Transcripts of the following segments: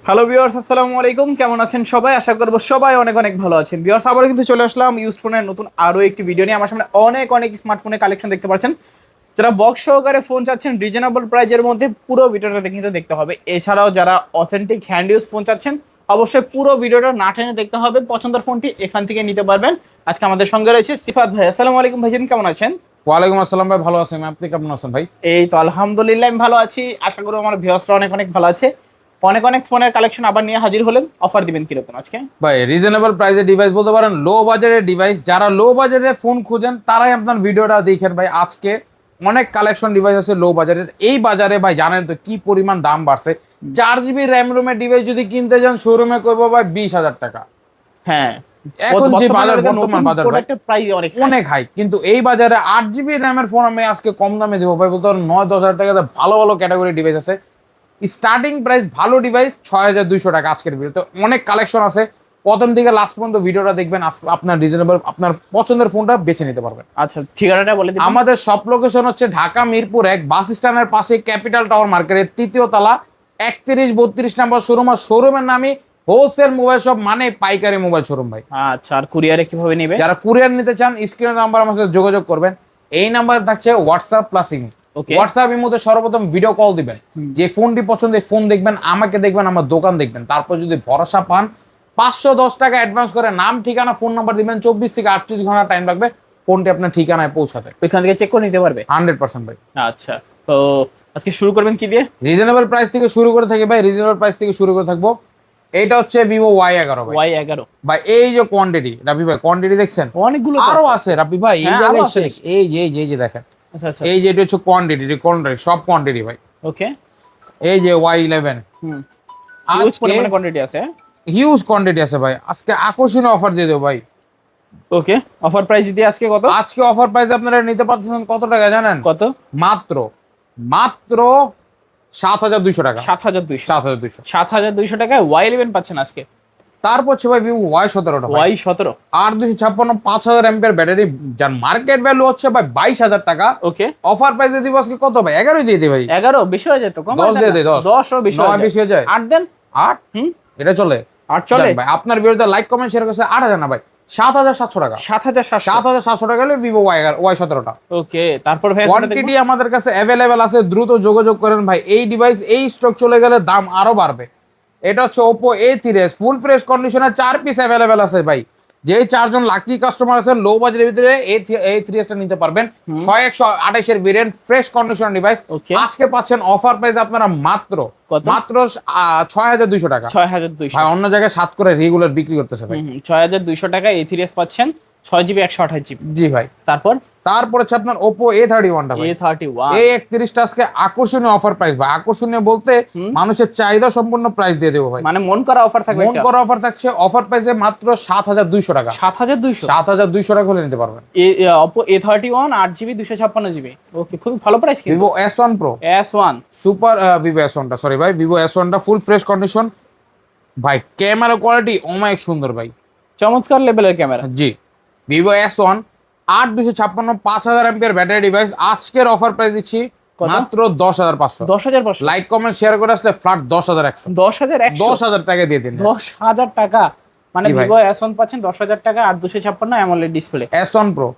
Hello viewers, আসসালামু আলাইকুম। কেমন আছেন সবাই? আশা করবো সবাই অনেক অনেক ভালো আছেন। ভিউয়ার্স, আবারও কিন্তু চলে আসলাম ইউজড ফোনের নতুন আরও একটি ভিডিও নিয়ে। আমার সামনে অনেক অনেক স্মার্টফোনের কালেকশন দেখতে পাচ্ছেন। যারা বক্স সহকারে ফোন চাচ্ছেন রিজনেবল প্রাইজের মধ্যে, পুরো ভিডিওটা কিন্তু দেখতে হবে। এছাড়াও যারা অথেন্টিক হ্যান্ড ইউজ ফোন চাচ্ছেন, অবশ্যই পুরো ভিডিওটা না টেনে দেখতে হবে। পছন্দের ফোনটি এখান থেকে নিতে পারবেন। আজকে আমাদের সঙ্গে রয়েছে সিফাত ভাই। আসসালামু আলাইকুম ভাইজান, কেমন আছেন? ওয়ালাইকুম আসসালাম ভাই, ভালো আছেন? আপনি কেমন আছেন ভাই? এই তো আলহামদুলিল্লাহ, আমি ভালো আছি। আশা করি আমার ভিউয়ার্সরা অনেক অনেক ভালো আছে। অনেক অনেক ফোনের কালেকশন আবার নিয়ে হাজির হলেন। অফার দিবেন কিরকম আজকে? ভাই রিজনেবল প্রাইসে ডিভাইস বলতে পারেন, লো বাজেটের ডিভাইস। যারা লো বাজেটে ফোন খুঁজেন তারাই আপনার ভিডিওটা দেখেন ভাই। আজকে অনেক কালেকশন ডিভাইস আছে লো বাজেটের। এই বাজারে ভাই জানেন তো কি পরিমাণ দাম বাড়ছে। 4 GB র্যাম রোমের ডিভাইস যদি কিনতে যান শোরুমে করবো ভাই 20,000 টাকা। হ্যাঁ, এখন যে বাজার, বর্তমান বাজার ভাই প্রাইস অনেক হাই, কিন্তু এই বাজারে 8 GB র্যামের ফোন আমি আজকে কম দামে দেবো ভাই। বলতে পারেন 9-10 হাজার টাকাতে ভালো ভালো ক্যাটাগরি ডিভাইস আছে। স্টার্টিং প্রাইস ভালো ডিভাইস 6,200 টাকা। আজকের ভিডিওতে অনেক কালেকশন আছে, প্রথম থেকে লাস্ট পর্যন্ত ভিডিওটা দেখবেন। আপনার রিজনেবল আপনার পছন্দের ফোনটা বেছে নিতে পারবেন। আচ্ছা, ঠিকানাটা বলে দিন। আমাদের সব লোকেশন হচ্ছে ঢাকা মিরপুর 1 বাস স্ট্যান্ডের পাশে ক্যাপিটাল টাওয়ার মার্কেটের 3য় তলা 31-32 নম্বর শোরুম। আর শোরুমের নামই হোলসেল মোবাইল শপ, মানে পাইকারি মোবাইল শোরুম ভাই। আচ্ছা, আর কুরিয়ারে কিভাবে নেবে? যারা কুরিয়ার নিতে চান স্ক্রিনে নাম্বার আমার সাথে যোগাযোগ করবেন। এই নাম্বার থাকছে হোয়াটসঅ্যাপ প্লাস ইমো। হোয়াটসঅ্যাপ এর মধ্যে সর্বপ্রথম ভিডিও কল দিবেন, যে ফোনটি পছন্দ ফোন দেখবেন, আমাকে দেখবেন, আমার দোকান দেখবেন। তারপর যদি ভরসা পান 510 টাকা অ্যাডভান্স করে নাম ঠিকানা ফোন নাম্বার দিবেন। 24 থেকে 48 ঘন্টা টাইম লাগবে ফোনটি আপনার ঠিকানায় পৌঁছাতে। ওইখান থেকে চেক করে নিতে পারবে 100% ভাই। আচ্ছা, তো আজকে শুরু করবেন কি দিয়ে? রিজনেবল প্রাইস থেকে শুরু করে থাকি ভাই। রিজনেবল প্রাইস থেকে শুরু করে থাকবো। এইটা হচ্ছে ভিভো Y11 ভাই। Y11 ভাই এই যে কোয়ান্টিটি, রাবি ভাই কোয়ান্টিটি দেখছেন? অনেকগুলো আরো আছে রাবি ভাই। এই জায়গায় এই যে দেখেন, আচ্ছা আচ্ছা, এই যে এটা হচ্ছে কোয়ান্টিটি, সব কোয়ান্টিটি ভাই। ওকে, এই যে Y11 হিউজ পরিমাণে কোয়ান্টিটি আছে। হিউজ কোয়ান্টিটি আছে ভাই। আজকে আকর্ষণীয় অফার দিয়ে দেবো ভাই। ওকে, অফার প্রাইস দিয়ে আজকে কত? আজকে অফার প্রাইস আপনারা নিতে পারতেছেন কত টাকা জানেন? কত? মাত্র মাত্র 7,200 টাকা। 7,200 7,200 7,200 টাকায় Y11 পাচ্ছেন আজকে। তারপর হচ্ছে ভাই ভিভো Y17 ভাই। Y17 8-256 5000 এমপিআর ব্যাটারি, যার মার্কেট ভ্যালু হচ্ছে ভাই 22,000 টাকা। ওকে, অফার প্রাইসে দিব আজকে কত ভাই? 11 দিয়ে দিই ভাই। 11 বেশি হয়ে যায় তো, কম 10 দিয়ে দিই। 10 ও বেশি হয়ে বেশি হয়ে যায়। 8 দেন। 8 এটা চলে। 8 চলে ভাই আপনার ভিডিওতে লাইক কমেন্ট শেয়ার করছে 8,000 না ভাই, 7,700 টাকা। 7,700 টাকা হলে ভিভো Y17 টা। ওকে, তারপর ভাই কোয়ান্টিটি আমাদের কাছে অ্যাভেলেবেল আছে, দ্রুত যোগাযোগ করেন ভাই। এই ডিভাইস এই স্টক চলে গেলে দাম আরো বাড়বে। এটা হচ্ছে Oppo A3s, ফুল ফ্রেশ কন্ডিশনে 4 পিস অ্যাভেলেবেল আছে ভাই। যে 4জন লাকি কাস্টমার আছেন লো বাজেটের ভিতরে A3s টা নিতে পারবেন। 6128 এর ভেরিয়েন্ট, ফ্রেশ কন্ডিশন ডিভাইস। আজকে পাচ্ছেন অফার প্রাইস আপনারা মাত্র 6,200 টাকা। 6,200 ভাই অন্য জায়গায় 7 করে রেগুলার বিক্রি করতেছে ভাই। 6,200 টাকা A3s পাচ্ছেন, 6GB 128GB। জি ভাই। তারপর হচ্ছে আপনার Oppo A31 টা ভাই। A31 A31 টা আজকে আকর্ষণীয় অফার প্রাইস ভাই। আকর্ষণীয় বলতে মানুষের চাহিদা সম্পূর্ণ প্রাইস দিয়ে দেবো ভাই। মানে মন করা অফার থাকবে, মন করা অফার থাকছে। অফার প্রাইসে মাত্র 7,200 টাকা। 7,200 টাকা হলে নিতে পারবেন। Oppo A31 8GB 256GB। ওকে, খুব ভালো প্রাইস। কিন্তু Vivo S1 Pro S1 super Vivo S1 টা, সরি ভাই, Vivo S1 টা ফুল ফ্রেশ কন্ডিশন ভাই। ক্যামেরা কোয়ালিটি অনেক সুন্দর ভাই, চমৎকার লেভেলের ক্যামেরা। জি। Vivo S1 8-256 5000 এমপিআর ব্যাটারি ডিভাইস। আজকের অফার প্রাইস দিচ্ছি মাত্র 10,500। 10,500 লাইক কমেন্ট শেয়ার করে আসলে ফ্ল্যাট 10,100। 10,100 টাকা দিয়ে দিন। 10,000 টাকা মানে Vivo S1 পাচ্ছেন 10,000 টাকা, 8-256 AMOLED display. S1 Pro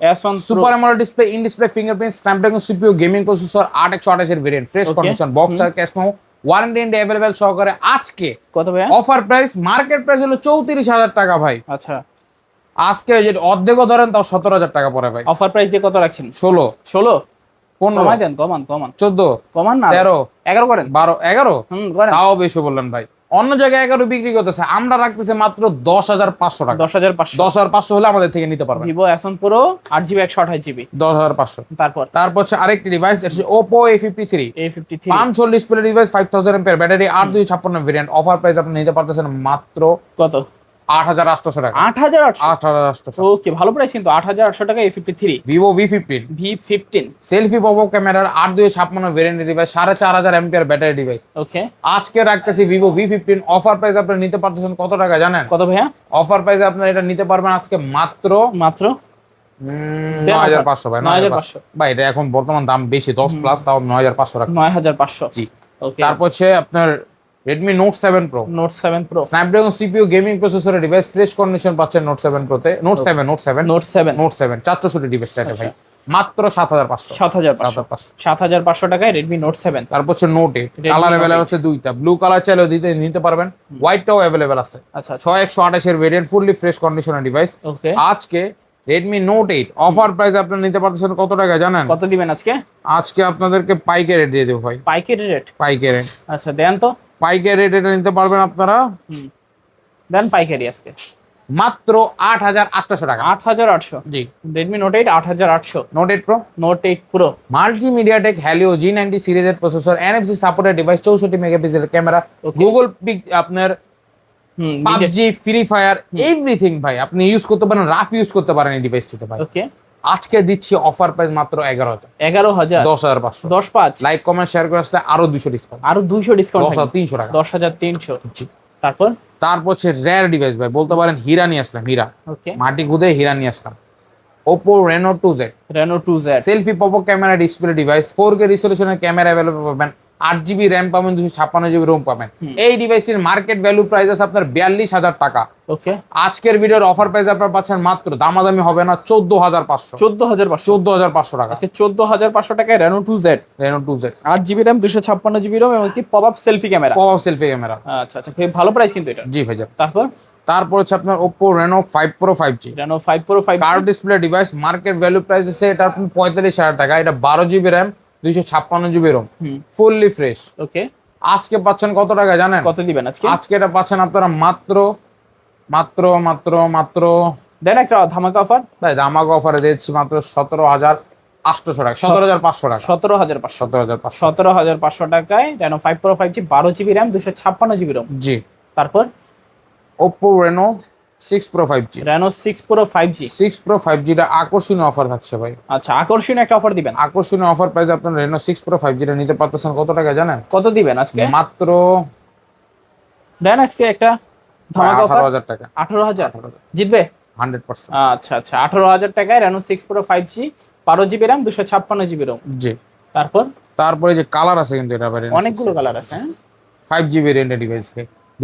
super AMOLED display, in display fingerprint, Snapdragon CPU, gaming processor, 8/128 এর ভেরিয়েন্ট, ফ্রেশ কন্ডিশন, বক্স আর cash memo, warranty and available সহকারে। আজকে কত ভাই অফার প্রাইস? মার্কেট প্রাইস হলো 34,000 টাকা ভাই। আচ্ছা, আজকে যে অর্ধেকও ধরেন তাও 17,000 টাকা পড়ে ভাই। অফার প্রাইস দিয়ে কত রাখছেন? 16 15 কমাই দেন, কমান 14 কমান না, 13 11 করেন। 12 11 করেন। তাও বেশি বললেন ভাই। অন্য জায়গায় 11 বিক্রি করতেছে, আমরা রাখতেছি মাত্র 10,500 টাকা। 10,500 10,500 হলে আমাদের থেকে নিতে পারবেন। Vivo S1 Pro 8GB 128GB। 10,500। তারপর হচ্ছে আরেকটি ডিভাইস, এটা হচ্ছে Oppo A53 5 ডিসপ্লে ডিভাইস, 5000 এমপিআর ব্যাটারি, 8/256 ভেরিয়েন্ট। অফার প্রাইস আপনি নিতে পারতেছেন মাত্র কত? 8,800 টাকা। 8,800 ওকে, ভালো প্রাইস কিন্তু। 8,800 টাকা A53 Vivo V15 selfie pop ক্যামেরার 8/256 ভেরিয়েন্ট ডিভাইস, 4,500 এমপিআর ব্যাটারি ডিভাইস। ওকে, আজকে রাখতেছি Vivo V15 অফার প্রাইস আপনি নিতে পারতেছেন কত টাকা জানেন? কত ভাইয়া? অফার প্রাইসে আপনি এটা নিতে পারবেন আজকে মাত্র 9,500 ভাই। 9,500 ভাই, এটা এখন বর্তমান দাম বেশি 10 প্লাস, তাও 9,500 রাখছি। 9,500 জি। ওকে, তারপর হচ্ছে আপনার Redmi Note 7 Pro, note 7 pro, Snapdragon CPU gaming প্রসেসরের ডিভাইস, ফ্রেশ কন্ডিশন পাচ্ছেন Note 7 Pro তে। Note 7 নোট 7 Note 7 464 ডিভাইসটা এটা ভাই, মাত্র 7500 7500 7500 টাকায় রেডমি নোট 7। তারপর হচ্ছে Note 8, Redmi colour Note available আছে দুইটা, ব্লু কালার চাইলেও নিতে পারবেন, হোয়াইটটাও अवेलेबल আছে। আচ্ছা আচ্ছা 6128 এর ভেরিয়েন্ট, ফুললি ফ্রেশ কন্ডিশনের ডিভাইস। ওকে, আজকে Redmi Note 8 অফার প্রাইস আপনারা নিতে পারতেছেন কত টাকা জানেন? কত দিবেন আজকে? আজকে আপনাদেরকে পাইকারি রেট দিয়ে দেবো ভাই, পাইকারি রেট? পাইকারি রেট, আচ্ছা দেন তো, পাইকারি রেট এটা নিতে পারবেন আপনারা দেন পাইকারি আজকে মাত্র 8800 টাকা। 8800? জি, Redmi note 8 8800। Note 8 Pro note 8 pro, multimedia tech Helio G90 সিরিজের প্রসেসর, NFC সাপোর্টেড ডিভাইস, 64 মেগাপিক্সেলের ক্যামেরা, Okay. গুগল পিক, আপনার পাবজি, ফ্রি ফায়ার, এভরিথিং ভাই আপনি ইউজ করতে পারেন, রাফ ইউজ করতে পারেন এই ডিভাইসটিতে ভাই। ওকে, আজকে দিচ্ছি অফার প্রাইস মাত্র 11000, 11000, 10500। 10/5, লাইক কমেন্ট শেয়ার করে আসলে আরো 200 ডিসকাউন্ট, আরো 200 ডিসকাউন্ট, 10300 টাকা। 10300। জি। তারপর তারপর হচ্ছে রেয়ার ডিভাইস ভাই, বলতে পারেন হীরা নিয়ে আসলাম, হীরা, ওকে, মাটি খুদে হীরা নিয়ে আসলাম। Oppo Reno 2Z Reno 2Z, selfie popup camera display device, 4K রিজলিউশনের ক্যামেরা अवेलेबल পাবেন, 8GB র্যাম পাবেন, 256GB রোম পাবেন। এই ডিভাইসের মার্কেট ভ্যালু প্রাইস আছে আপনার 42000 টাকা। ওকে, আজকের ভিডিওর অফার প্রাইস আপনারা পাচ্ছেন মাত্র, দামাদামি হবে না, 14500, 14500। 14500 টাকা। আজকে 14500 টাকায় Reno 2Z, Reno 2Z 8GB RAM, 256GB ROM এবং কি pop up selfie camera. Pop up selfie camera, আচ্ছা আচ্ছা, খুব ভালো প্রাইস কিন্তু এটা। জি ভাইজান। তারপর হচ্ছে আপনার Oppo Reno 5 Pro 5G Reno 5 Pro 5G, curve display device, market value price আছে এটা আপনার 45000 টাকা। এটা 12GB RAM, 256GB ROM, fully fresh. Okay, আজকে পাচ্ছেন কত টাকা জানেন? কত দিবেন আজকে? আজকে এটা পাচ্ছেন আপনারা মাত্র মাত্র মাত্র মাত্র দেন একটা ধামাকা অফার। ভাই ধামাকা অফারে দিচ্ছি মাত্র 17800 টাকা, 17500 টাকা, 17500, 17500। 17500 টাকায় Reno 5 Pro 5G, 12GB RAM, 256GB ROM। জি। তারপর Oppo Reno 6 Pro 5G, Reno 6 Pro 5G। 6 Pro 5G টা আকর্ষণীয় অফার থাকছে ভাই, আচ্ছা, আকর্ষণীয় একটা অফার দিবেন। আকর্ষণীয় অফার প্রাইস আপনার Reno 6 Pro 5G টা নিতে পারতেছেন কত টাকা জানেন? কত দিবেন আজকে? মাত্র দেন আজকে একটা ধামাকা অফার। 18000 টাকা, 18000 জিতবে? 100%। আচ্ছা আচ্ছা, 18000 টাকায় Reno 6 Pro 5G, 12GB RAM, 256GB ROM। জি। তারপর যে কালার আছে কিন্তু এটা Reno অনেকগুলো কালার আছে, হ্যাঁ। 5G ভেরিয়েন্টের device,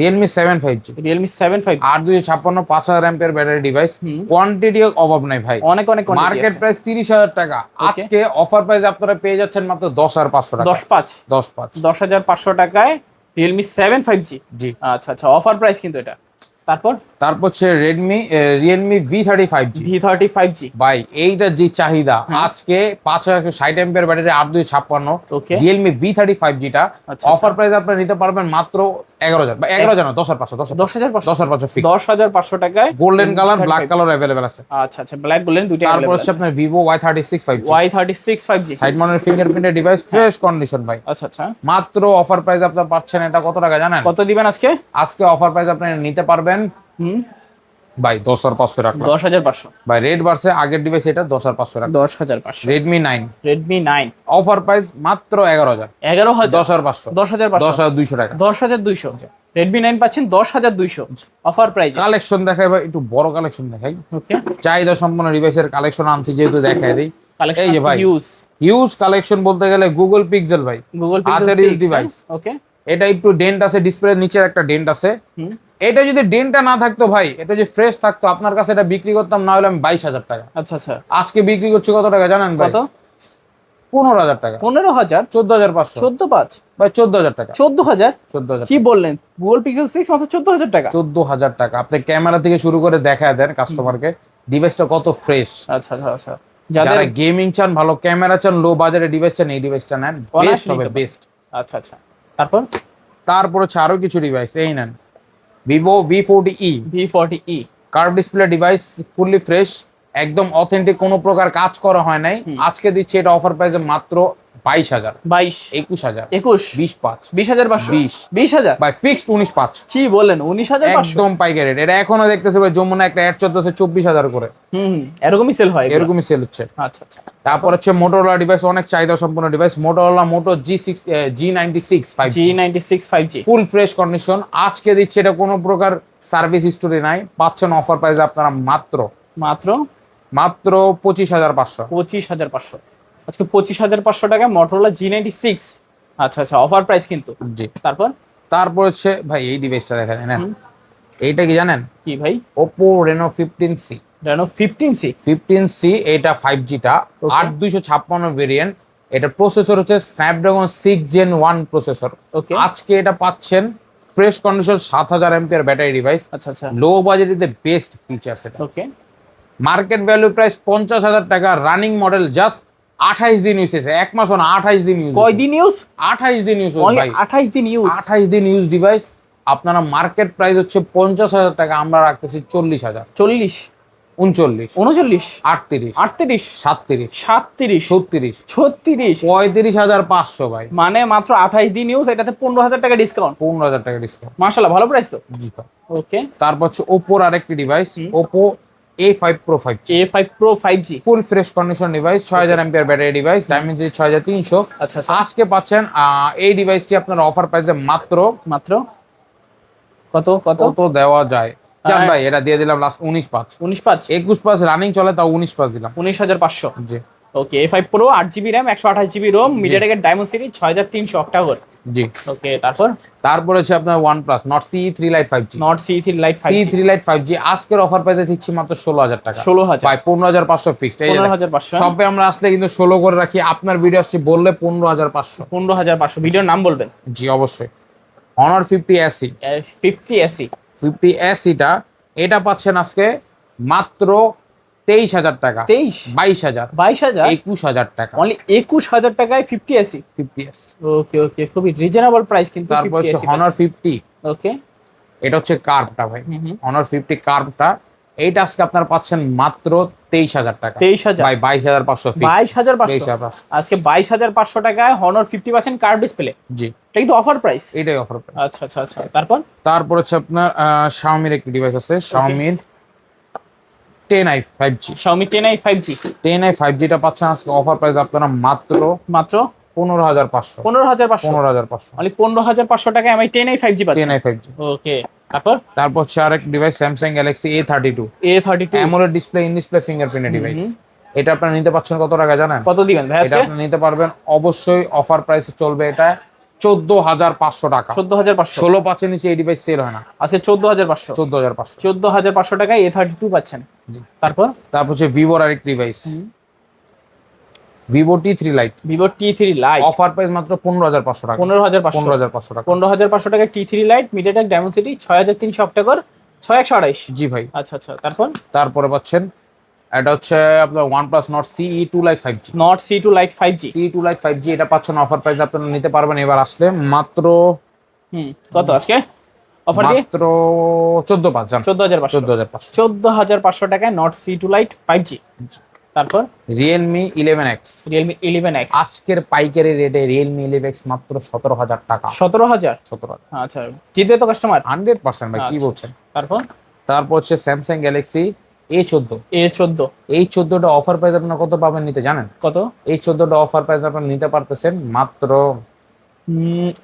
Realme 7 5G, Realme 7 5G, 8256 5000 এমপিআর ব্যাটারি ডিভাইস, কোয়ান্টিটি অভাব নাই ভাই, অনেক অনেক মার্কেট প্রাইস 30000 টাকা। আজকে অফার প্রাইস আপনারা পেয়ে যাচ্ছেন মাত্র 10500 টাকা, 10/5, 10500 টাকায় Realme 7 5G। জি। আচ্ছা আচ্ছা, অফার প্রাইস কিন্তু এটা। তারপর হচ্ছে Realme V30 5G V30 5G, ভাই, এইটা যে চাহিদা, আজকে 5160 এমপিআর ব্যাটারি, 8256, ওকে, Realme V30 5G টা আচ্ছা, অফার প্রাইস আপনারা নিতে পারবেন মাত্র 11000 বা 11000 না, 10500, 10500 ফিক্স। 10500 টাকায় golden colour, black colour available আছে। আচ্ছা আচ্ছা, ব্ল্যাক গোল্ডেন দুইটা তারপর अवेलेबल হচ্ছে আছে। আপনার Vivo Y36 5G, Y36 5G, side mounted ফিঙ্গারপ্রিন্টের ডিভাইস, ফ্রেশ কন্ডিশন ভাই, আচ্ছা আচ্ছা, মাত্র অফার প্রাইস আপনারা পাচ্ছেন এটা কত টাকা জানেন? কত দিবেন আজকে? আজকে অফার প্রাইস আপনি নিতে পারবেন ভাই 10500 টাকা। 10500 ভাই রেট বাড়ছে, আগের ডিভাইস এটা 10500 টাকা। 10500। Redmi 9 Redmi 9 অফার প্রাইস মাত্র 11000, 11000, 10500, 10200 টাকা, 10200। Redmi 9 পাচ্ছেন 10200 অফার প্রাইস। কালেকশন দেখাই ভাই, একটু বড় কালেকশন দেখাই। ওকে, চাহিদা সম্পন্ন ডিভাইসের কালেকশন আনছি যেহেতু দেখাই দেই। কালেকশন এই যে ভাই, হিউজ কালেকশন বলতে গেলে গুগল পিক্সেল ভাই, Google হাতের Pixel 6 ডিভাইস। ওকে, এটা একটু ডেন্ট আছে, ডিসপ্লের নিচের একটা ডেন্ট আছে। এটা যদি ডেন্টটা না থাকতো ভাই, এটা যদি ফ্রেশ থাকতো, আপনার কাছে এটা বিক্রি করতাম না হলে আমি 22000 টাকা। আচ্ছা আচ্ছা, আজকে বিক্রি করছি কত টাকা জানেন ভাই? কত? 15000 টাকা, 15000, 14500, 145, ভাই 14000 টাকা, 14000, 14000, কি বললেন? Google Pixel 6 মাত্র 14000 টাকা? 14000 টাকা। আপনি ক্যামেরা থেকে শুরু করে দেখায় দেন কাস্টমারকে ডিভাইসটা কত ফ্রেশ। আচ্ছা আচ্ছা আচ্ছা, যারা গেমিং চান, ভালো ক্যামেরা চান, লো বাজারে ডিভাইস চান, এই ডিভাইসটা নেন, বেস্ট হবে, বেস্ট। আচ্ছা আচ্ছা, তারপর হচ্ছে আরো কিছু ডিভাইস, এই নেন Vivo V40e, V40e, curve display device, fully fresh, একদম অথেন্টিক, কোনো প্রকার কাজ করা হয় নাই। আজকে দিচ্ছি এটা অফার প্রাইসে মাত্র 22000, 22, 21000, 21, 20500, 20500, 20000 ভাই ফিক্সড 19500। কি বলেন? 19500 একদম পাইকারি রেট। এটা এখনো দেখতেছে ভাই, যমুনা একটা অ্যাড চলতেছে 24000 করে। এরকমই সেল হয়, এরকমই সেল হচ্ছে। আচ্ছা আচ্ছা, তারপর হচ্ছে মোটোরোলা ডিভাইস, অনেক চাহিদা সম্পন্ন device, Motorola Moto G96 5G, G96 5G, full fresh condition. আজকে দিচ্ছে এটা কোনো প্রকার সার্ভিস হিস্টোরি নাই, পাচ্ছেন অফার প্রাইসে আপনারা মাত্র মাত্র 25500, 25500। আজকে 25500 টাকা Motorola G96। আচ্ছা আচ্ছা, অফার প্রাইস কিন্তু। জি। তারপর তারপর হচ্ছে ভাই এই ডিভাইসটা দেখা যায় না, হুম। এইটা কি জানেন? কি ভাই? Oppo Reno 15C। Reno 15C। 15C এটা 5G টা, Okay. 8256 ভেরিয়েন্ট। এটা প্রসেসর হচ্ছে স্ন্যাপড্রাগন 6 Gen 1 প্রসেসর। Okay. আজকে এটা পাচ্ছেন fresh condition 7000 MPR battery device, আচ্ছা আচ্ছা। লো বাজেটে বেস্ট ফিচার্স। এটা ওকে। মার্কেট ভ্যালু প্রাইস 50,000 টাকা, রানিং মডেল, জাস্ট 28 দিন ইউজ হয়েছে, এক মাস না 28 দিন ইউজ। কয়দিন ইউজ? 28 দিন ইউজ অনলি ভাই, 28 দিন ইউজ। 28 দিন ইউজ ডিভাইস। আপনারা মার্কেট প্রাইস হচ্ছে 50,000 টাকা, আমরা রাখতেছি 40,000, 40, 39, 39, 38, 38, 37, 37, 36, 36, 35,500 ভাই, মানে মাত্র 28 দিন ইউজ, এটাতে 15,000 টাকা ডিসকাউন্ট। 15,000 টাকা ডিসকাউন্ট। মাশাআল্লাহ, ভালো প্রাইস তো। জি ভাই। ওকে। তারপর হচ্ছে ওপোর আরেকটি device, Oppo A5 Pro 5G, A5 Pro 5G। Full fresh condition device, 6000 MPR battery device, dimension 6300। আচ্ছা আচ্ছা। আজকে পাচ্ছেন এই ডিভাইসটি আপনার অফার প্রাইসে মাত্র মাত্র কত কত? কত দেওয়া যায় জান ভাই? এটা দিয়ে দিলাম লাস্ট 19,500। 19,500, 21,500 রানিং চলে, তাও 19,500 দিলাম। 19,500। জি okay. A5 Pro 8GB RAM, 128GB ROM, মিডিয়াটেকের ডায়মন্ড সিরিজ, 6300 অক্টাকোর। জি। ওকে। তারপর তারপর হচ্ছে আপনার OnePlus Nord CE3 Lite 5G। Nord CE3 Lite 5G। CE3 Lite 5G আজকের অফার প্রাইসে দিচ্ছি মাত্র 16,000 টাকা। 16,000। ভাই 15,500 ফিক্সড। এই 15,500। সবে আমরা আসলে কিন্তু 16 করে রাখি, আপনার ভিডিও আসছে বললে 15,500। 15,500। ভিডিওর নাম বলবেন। জি অবশ্যই। Honor 50 SE। 50 SE। 50 SE টা এটা পাচ্ছেন আজকে মাত্র 23,000 টাকা। 23, 22,000, 22,000, 21,000 টাকা। অনলি 21,000 টাকায় 50 SE। 50 S। ওকে ওকে, খুবই রিজনেবল প্রাইস কিন্তু। তারপর 50 হচ্ছে SE Honor 50। ওকে। এটা হচ্ছে কার্ভটা ভাই, হুম হুম। Honor 50 কার্ভটা। এইটা আজকে আপনার পাচ্ছেন মাত্র 23,000 টাকা। 23,000, ভাই 22,500 ফিক্স। 22,500। 22,500 আজকে 22,500 টাকায় Honor 50% কার্ভ ডিসপ্লে। জি, এটা কিন্তু অফার প্রাইস। এটাই অফার প্রাইস। আচ্ছা আচ্ছা আচ্ছা। তারপর তারপর হচ্ছে আপনার Xiaomi একটি ডিভাইস আছে, Xiaomi 10i 5G। Xiaomi 10i 5G। 10i 5G টা পাচ্ছেন আজকে অফার প্রাইস আপনারা মাত্র মাত্র 15,500। 15,500। 15,500 অনলি 15,500 টাকায় আমি 10i 5G পাচ্ছি। 10i 5G। ওকে। তারপর তারপর হচ্ছে আরেক device Samsung Galaxy A32। A32 AMOLED display, in display fingerprint device. এটা আপনারা নিতে পাচ্ছেন কত টাকা জানেন? কত দিবেন ভাই এটা আজকে? আপনি নিতে পারবেন অবশ্যই অফার প্রাইসে চলবে, এটা 14,500 টাকা। 14,500। 16,500 নিচে এই ডিভাইস সেল হয় না। আজকে 14,500। 14,500। 14,500 টাকায় A32 পাচ্ছেন। তারপর তারপর হচ্ছে ভিভোর আরেক device, Vivo T3 Lite। Vivo T3 Lite offer price মাত্র 15,500 টাকা। 15,500। 15,500 টাকা। 15,500 টাকায় T3 Lite, MediaTek diamond 6300 octa-core, 6128। জি ভাই। আচ্ছা আচ্ছা। তারপর তারপরে পাচ্ছেন এটা হচ্ছে আপনার OnePlus Nord CE2 Lite 5G। Nord C2 Lite 5G। CE2 Lite 5G এটা পাচ্ছেন অফার প্রাইস আপনারা নিতে পারবেন এবার আসলে মাত্র কত আজকে অফার দিয়ে? মাত্র 14,500 জান। 14,500। 14,500। 14,500 টাকায় Nord C2 Lite 5G। তারপর Realme 11X। Realme 11X। আজকের পাইকারি রেটে Realme 11X মাত্র 17,000 টাকা। 17,000। 17,000। আচ্ছা, জিতবে তো কাস্টমার? 100% ভাই, কি আচ্ছা, বলছেন? তারপর তারপর হচ্ছে Samsung Galaxy A14। A14 এই 14টা অফার প্রাইস আপনারা কত পাবেন নিতে জানেন? কত? এই 14টা অফার প্রাইস আপনারা নিতে পারতেছেন মাত্র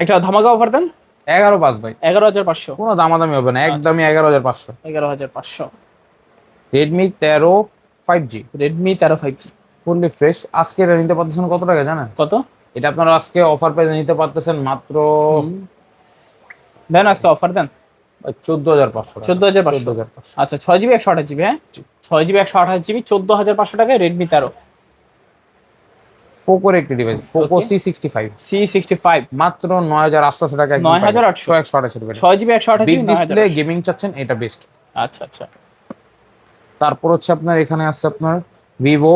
একটা ধামাকা অফার দেন। 11,500 ভাই। 11,500। কোনো দামাদামি হবে না, একদমই 11,500। 11,500। Redmi 13 5G Redmi 13 5G fully fresh. আজকে এটা নিতে পারতেছেন কত টাকা জানেন? কত? এটা আপনারা আজকে অফার প্রাইসে নিতে পারতেছেন মাত্র দেন, আজকে অফার দেন। 14,500 টাকা। 14,500। 14,500। আচ্ছা, 6GB 128GB। হ্যাঁ, 6GB 128GB 14,500 টাকায় Redmi 13। পোকোর একটি device, Poco Okay. C65 C65 মাত্র 9,800 টাকা। 9,800। 128 6GB 128GB big display 9,800। Gaming চাচ্ছেন, এটা বেস্ট। আচ্ছা আচ্ছা। তারপর হচ্ছে আপনার এখানে আছে আপনার Vivo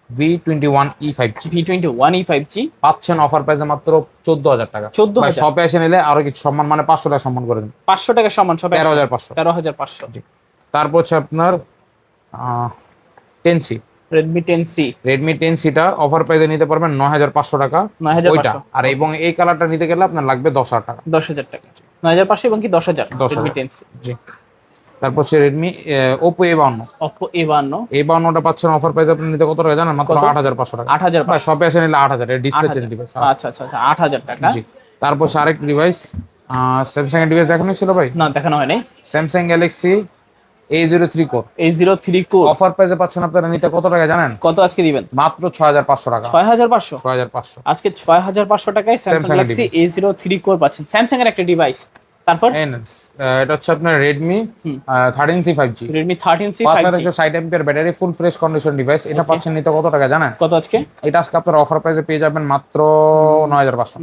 V21e 5G V21e 5G পাচ্ছেন অফার প্রাইসে মাত্র 14,000 টাকা। 14,000। ভাই শপে এসে নিলে আরো কিছু সম্মান, মানে 500 টাকা সম্মান করে দিন। 500 টাকা সমান সব 13,500। 13,500। তারপর হচ্ছে আপনার 10C Redmi 10C Redmi 10C টা অফার প্রাইসে নিতে পারবেন 9,500 টাকা। 9,500। ওইটা আর এবং এই কালারটা নিতে গেলে আপনার লাগবে 10,000 টাকা। 10,000 টাকা। 9,500 এবং কি 10,000 10,000। Redmi 10C। জি। তারপর হচ্ছে Redmi Oppo A52। Oppo A52 A52টা পাচ্ছেন অফার প্রাইসে আপনি নিতে কত টাকা জানেন? মাত্র কত? 8,500 টাকা। 8,500। ভাই শপে এসে নিলে 8,000 এর ডিসপ্লে চেঞ্জ 8,000। দিবে। আচ্ছা আচ্ছা আচ্ছা, 8,000 টাকা। জি। তারপর হচ্ছে আরেকটা ডিভাইস, স্যামসাং এর ডিভাইস দেখানো ছিল ভাই। না, দেখানো হয় নাই। Samsung Galaxy A03 core. A03 core offer প্রাইসে পাচ্ছেন আপনারা, নিতে কত টাকা জানেন? কত আজকে দিবেন? মাত্র 6500 টাকা। 6500 6500 আজকে 6500 টাকায় স্যামসাং Samsung এর গ্যালাক্সি A03 কোর পাচ্ছেন, স্যামসাং এর একটা ডিভাইস। তারপর এটা হচ্ছে আপনার Redmi 13C 5G, Redmi 13C 5G 5560 MPR battery, ফুল ফ্রেশ কন্ডিশন ডিভাইস। এটা পাচ্ছেন নিতে কত টাকা জানেন? কত আজকে? এটা আজকে আপনার অফার প্রাইসে পেয়ে যাবেন মাত্র 9500।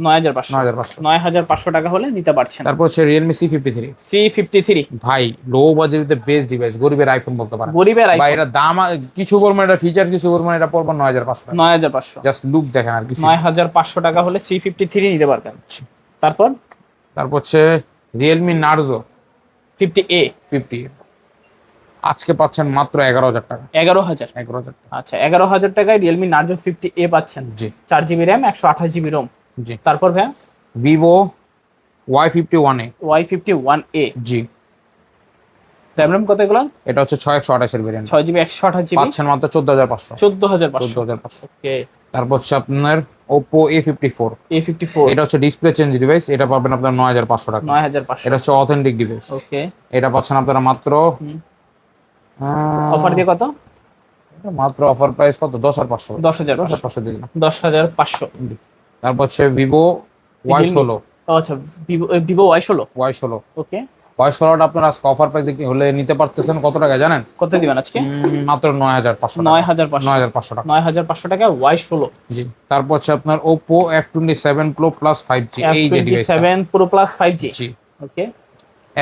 9500 টাকা হলে নিতে পারছেন। তারপর হচ্ছে Realme C53। C53 ভাই লো বাজেটে বেস্ট ডিভাইস, গরিবের আইফোন বলতে পারেন। গরিবের ভাই আইফোন। এটা দাম কিছু বলবো না, এটা ফিচার কিছু বলবো না, এটা পড়বে 9500 টাকা। 9500 জাস্ট লুক দেখেন আর কিছু। 9500 টাকা হলে C53 নিতে পারবেন। তারপর হচ্ছে Realme Narzo 50A 50, আজকে পাচ্ছেন মাত্র 11000 টাকা। 11000 11000 টাকা। আচ্ছা 11000 টাকায় Realme Narzo 50A পাচ্ছেন। জি 4GB RAM 128GB ROM। জি। তারপর ভাই Vivo Y51A। Y51A জি RAM কত এগুলো? এটা হচ্ছে 6128 এর ভেরিয়েন্ট, 6GB 128GB পাচ্ছেন মাত্র 14500। 14500 14500। ওকে। তারপর হচ্ছে আপনার Oppo A54। A54 এটা হচ্ছে ডিসপ্লে চেঞ্জ ডিভাইস, এটা পাবেন আপনার 9500 টাকা। 9500 এটা হচ্ছে অথেন্টিক ডিভাইস। ওকে। এটা পাচ্ছেন আপনারা মাত্র অফার দিয়ে কত? মাত্র অফার প্রাইস কত? 10500। 10500 দিয়ে দিলাম। 10500। তারপর হচ্ছে Vivo Y16। আচ্ছা Vivo Y16। Y16 ওকে। Y16টা আপনারা আজকে অফার প্রাইসে কি হলে নিতে পারতেছেন কত টাকা জানেন? কত দিবেন আজকে? মাত্র 9500 টাকা। 9500 টাকা। 9500 টাকা Y16। জি। তারপর হচ্ছে আপনার Oppo F27 Pro Plus 5G, এই যে ডিভাইসটা। F27 Pro Plus 5G। জি। ওকে।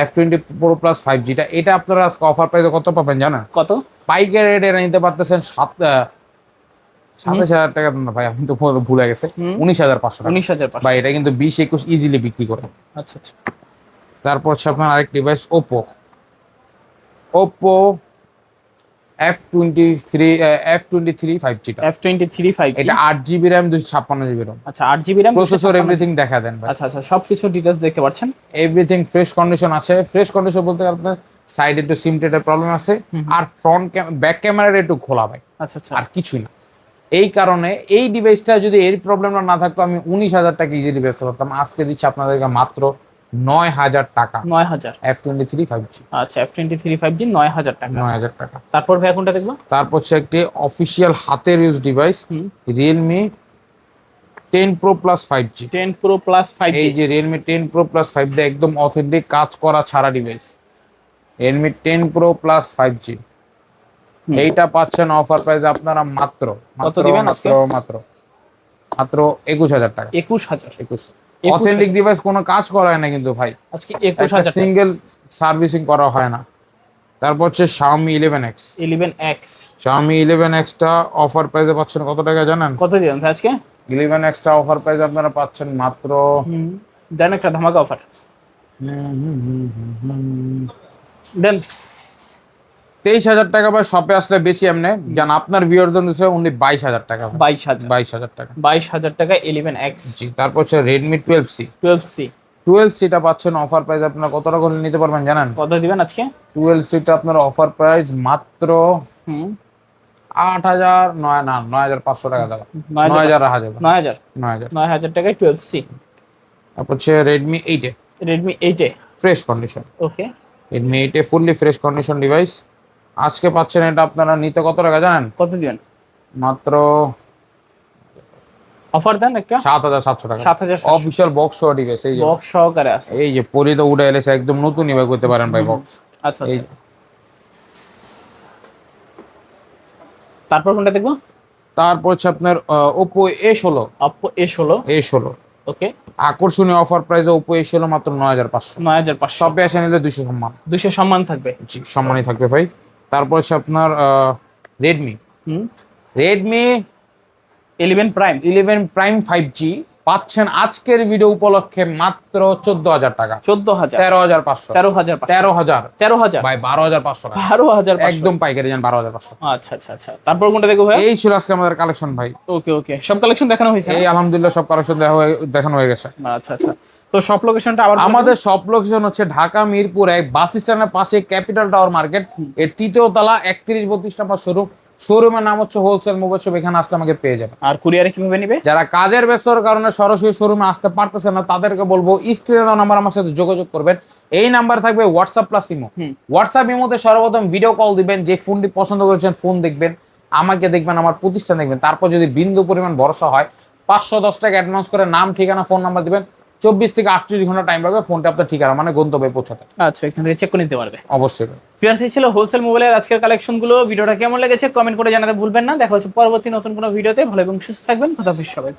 F20 Pro Plus 5G টা, এটা আপনারা আজকে অফার প্রাইসে কত পাবেন জানেন? কত? পাইকারি রেটে এটা নিতে পারতেছেন 27000 টাকা না ভাই, আমি তো ভুলে গেছে, 19500 টাকা। 19500 ভাই এটা কিন্তু 20-21 ইজিলি বিক্রি করে। আচ্ছা আচ্ছা। তারপর হচ্ছে আপনার আরেক ডিভাইস Oppo F23 5G টা। F23 5G এটা 8GB RAM 256GB ROM। আচ্ছা 8GB RAM প্রসেসর এভরিথিং দেখা দেন ভাই। আচ্ছা আচ্ছা সবকিছু ডিটেইলস দেখতে পাচ্ছেন। এভরিথিং ফ্রেশ কন্ডিশন আছে। ফ্রেশ কন্ডিশন বলতে আপনার সাইডে একটু সিম টেটের প্রবলেম আছে, আর ফ্রন্ট ব্যাক ক্যামেরাটা একটু খোলা ভাই, আচ্ছা আচ্ছা। আর কিছুই না। এই কারণে এই ডিভাইসটা যদি এর প্রবলেমটা না থাকতো আমি 19000 টাকা ইজিলি বেচতে পারতাম। আজকে দিচ্ছি আপনাদেরকে মাত্র 9000 টাকা। 9000 F23 5G। আচ্ছা F23 5G 9000 টাকা। 9000 টাকা। তারপর ভাই কোনটা দেখবো? তারপর হচ্ছে একটি অফিসিয়াল হাতের use device Realme 10 Pro Plus 5G। 10 Pro Plus 5G এই যে Realme 10 Pro Plus 5G একদম অথেন্টিক কাজ করা ছাড়া device. Realme 10 Pro Plus 5G এইটা পাচ্ছেন অফার প্রাইস আপনারা মাত্র কত দিবেন আজকে? মাত্র 21000 টাকা। 21000 21 অথেন্টিক ডিভাইস কোনো কাজ করা হয় না কিন্তু ভাই, আজকে 21000 সিঙ্গেল সার্ভিসিং করা হয় না। তারপর হচ্ছে Xiaomi 11X। 11X Xiaomi 11X টা অফার প্রাইসে পাচ্ছেন কত টাকা জানেন? কত দিবেন ভাই আজকে? 11X টা অফার প্রাইস আপনারা পাচ্ছেন মাত্র দেন একটা ধামাকা অফার দেন। 23000 টাকা ভাই শপে আসলে বেশি এমনি জান আপনার ভিউয়ার জন্য উনি 22000 টাকা। 22000 টাকা। 22000 টাকা 11X। জি। তারপর হচ্ছে Redmi 12C। 12C টা পাচ্ছেন অফার প্রাইস আপনারা কত টাকা করে নিতে পারবেন জানেন? কত দিবেন আজকে? 12C টা আপনার অফার প্রাইস মাত্র 9500 টাকা দেওয়া। 9000 রাখা যাবে। 9000 টাকায় 12C। তারপর হচ্ছে Redmi 8 এ Redmi 8A ফ্রেশ কন্ডিশন। ওকে। Redmi 8 এ ফুললি ফ্রেশ কন্ডিশন ডিভাইস আজকে পাচ্ছেন। এটা আপনারা নিতে কত টাকা জানেন? কত দিবেন? মাত্র অফার দেন একটা 7700 টাকা। 7700 অফিশিয়াল বক্স সহ ডিভাইস। এই যে বক্স সহকারে আছে। এই যে পরিতে উঠে এলেছে একদম নতুনই ভাই করতে পারেন ভাই বক্স। আচ্ছা আচ্ছা। তারপর কোনটা দেখবো? তারপর হচ্ছে আপনার Oppo A16। A16 ওকে। আকর্ষণীয় অফার প্রাইসে Oppo A16 মাত্র 9500। 9500 শপে এসে নিলে 200 সম্মান। 200 সম্মান থাকবে। জি সম্মানই থাকবে ভাই। তারপর হচ্ছে আপনার Redmi 11 Prime 5G পাচ্ছেন আজকের ভিডিও উপলক্ষে মাত্র 14000 টাকা। 14000 13500 ভাই 12500 টাকা। 12500 একদম পাইকারি জান 12500। আচ্ছা আচ্ছা আচ্ছা। তারপর কোনটা দেখবো ভাই? এই ছিল আজকে আমাদের কালেকশন ভাই। ওকে ওকে সব কালেকশন দেখানো হয়েছে? এই আলহামদুলিল্লাহ সব কালেকশন দেখানো হয়ে গেছে। আচ্ছা আচ্ছা। তো সব লোকেশনটা আবার আমাদের সব লোকেশন হচ্ছে ঢাকা মিরপুর 1 বাস স্ট্যান্ডের পাশে ক্যাপিটাল টাওয়ার মার্কেট এর 3য় তলা 31-32 নম্বর শোরুম। শোরুমের নাম হচ্ছে হোলসেল মোবাইল শপ। এখানে আসলে আমাকে পেয়ে যাবেন। আর কুরিয়ারে কিভাবে নেবে? যারা কাজের ব্যস্ততার কারণে সরাসরি শোরুমে আসতে পারতেছেন না তাদেরকে বলবো স্ক্রিনে দেওয়া নাম্বার আমার সাথে যোগাযোগ করবেন। এই নাম্বার থাকবে হোয়াটসঅ্যাপ প্লাস ইমো। হুম। হোয়াটসঅ্যাপ ইমোতে সর্বপ্রথম ভিডিও কল দিবেন, যে ফোনটি পছন্দ করেছেন ফোন দেখবেন, আমাকে দেখবেন, আমার প্রতিষ্ঠান দেখবেন, তারপর যদি বিন্দু পরিমাণ ভরসা হয় 510 টাকা অ্যাডভান্স করে নাম ঠিকানা ফোন নাম্বার দিবেন, 24 থেকে 38 ঘন্টা টাইম লাগবে ফোনটা আপনার ঠিকানা মানে গন্তব্যে পৌঁছাতে। আচ্ছা, এখান থেকে চেক করে নিতে পারবে। অবশ্যই। ভিউয়ার্স, এই ছিল হোলসেল মোবাইলের আজকের কালেকশনগুলো। ভিডিওটা কেমন লেগেছে কমেন্ট করে জানাতে ভুলবেন না। দেখা হচ্ছে পরবর্তী নতুন কোনো ভিডিওতে। ভালো এবং সুস্থ থাকবেন। খোদা হাফেজ সবাই।